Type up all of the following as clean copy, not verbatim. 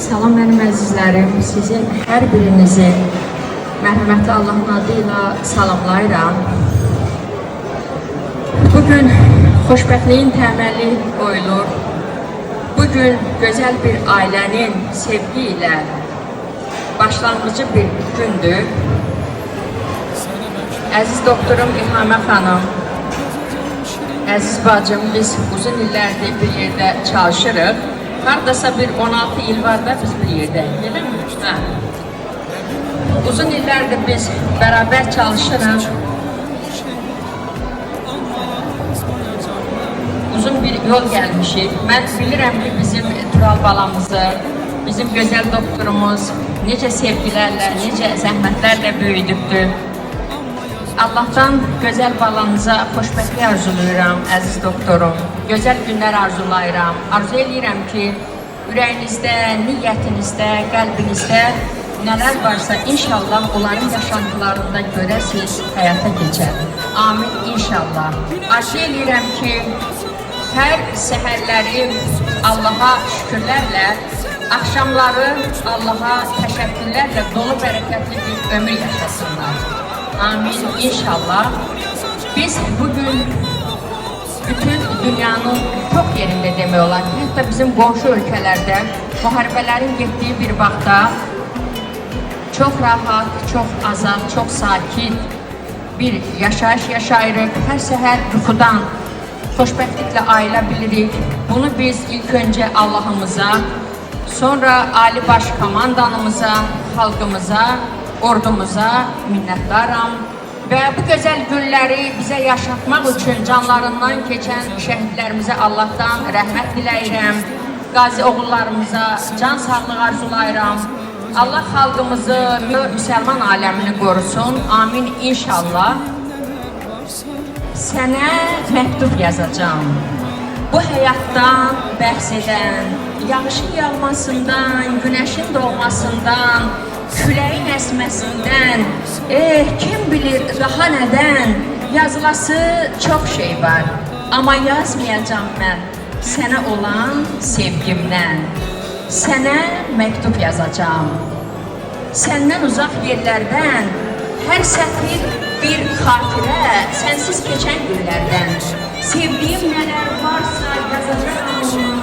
Salam mənim əzizlərim, sizin hər birinizi mərhəmətli Allahın adıyla salamlayıram. Bugün xoşbəxtliyin təməli qoyulur. Bugün gözəl bir ailənin sevgi ilə başlanğıcı bir gündür. Əziz doktorum İlhamə xanım, əziz bacım, biz uzun illərdir bir yerdə çalışırıq. Haradasa bir 16 il var da biz bir yerdəyik, elə mi? Hə. Uzun illərdir biz bərabər çalışırıq. Uzun bir yol gəlmişik. Mən bilirəm ki, bizim Tural balamızı, bizim gözəl doktorumuz necə sevgilərlə, necə zəhmətlərlə böyüdübdür. Allah'tan gözəl balanıza xoşbəxtlik arzulayıram, əziz doktorum. Gözəl günlər arzulayıram. Arzu edirəm ki, ürəyinizdə, niyyətinizdə, qəlbinizdə nələr varsa inşallah onların yaşantılarında görəsiniz, həyata keçər. Amin inşallah. Arzu edirəm ki, hər səhərləri Allaha şükürlərlə, axşamları Allaha təşəkkürlərlə dolu bərəkətli bir ömür yaşasınlar. Amin inşallah. Biz bugün bütün dünyanın çok yerinde demək olar. Hətta bizim qonşu ölkələrdə müharibələrin getdiyi bir vaxtda çox rahat, çox azad, çox sakit bir yaşayış yaşayırıq. Hər səhər yuxudan xoşbəxtliklə ayıla bilirik. Bunu biz ilk öncə Allahımıza, sonra Ali Baş Komandanımıza, xalqımıza, ordumuza minnətdaram və bu gözəl günləri bizə yaşatmaq üçün canlarından keçən şəhidlərimizə Allah'tan rəhmət diləyirəm. Qazi oğullarımıza can sağlığı arzulayıram. Allah xalqımızı, müsəlman aləmini qorusun. Amin inşallah. Sənə məktub yazacağım. Bu həyatdan bəhs edən, yağışın yağmasından, günəşin doğmasından, küləyin əsməsindən, kim bilir daha nədən, yazılası çox şey var. Amma yazmayacağım mən sənə olan sevgimdən. Sənə məktub yazacağım. Səndən uzaq yerlərdən, hər sətir bir xatirə, sənsiz keçən günlərdən. Sevdiyim nələr varsa yazacağım.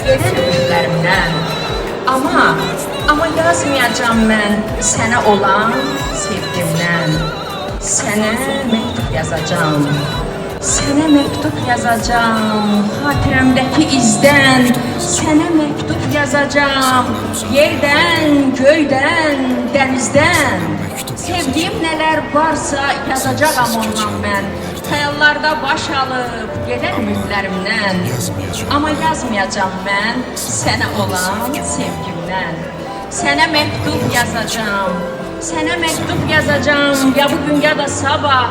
Gelir günlərimdən. Amma yazmayacağım mən sənə olan sevgimdən. Sənə məktub yazacağım. Sənə məktub yazacağım. Xatirəmdəki izdən. Sənə məktub yazacağım. Yerdən, göydən, dənizdən. Sevdiyim nələr varsa yazacağam ondan mən. Xəyallarda baş alıb gedər ümidlərimdən. Amma yazmayacağım mən sənə olan sevgimdən. Sənə məktub yazacağım. Sənə məktub yazacağım. Ya bugün ya da sabah.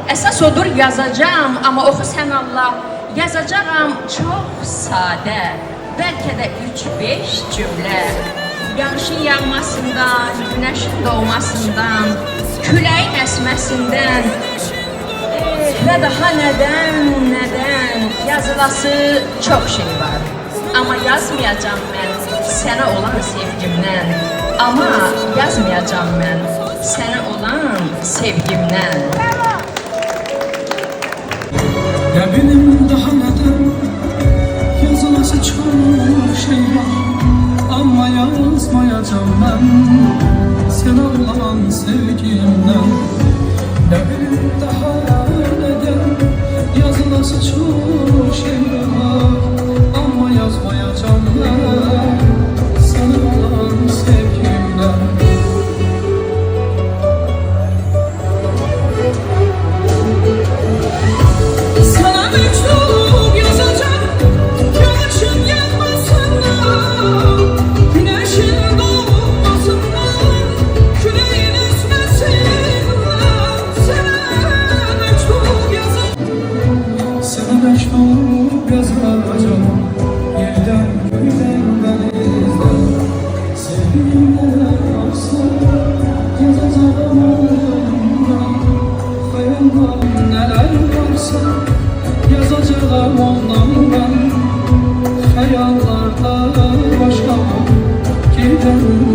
Əsas odur yazacağım. Amma oxu sən Allah. Yazacağım çox sadə. Bəlkə də 3-5 cümlə. Yağışın yağmasından, günəşin doğmasından, küləyin əsməsindən və daha nədən yazılası çox şey var. Amma yazmayacağım mən sənə olan sevgimdən. Amma yazmayacağım mən sənə olan sevgimdən. Ya benim daha nədən yazılası çok şey var. Amma yazmayacağım mən sənə olan sevgimdən. Ya benim daha nədən yazılası çok şey var. Amma yazmayacağım mən sənə olan sevgimdən. Sana mektup yazacağım. Yağışın yağmasından, güneşin doğmasından, küleğin esmesinden. Sana xəyallarda başqa gedən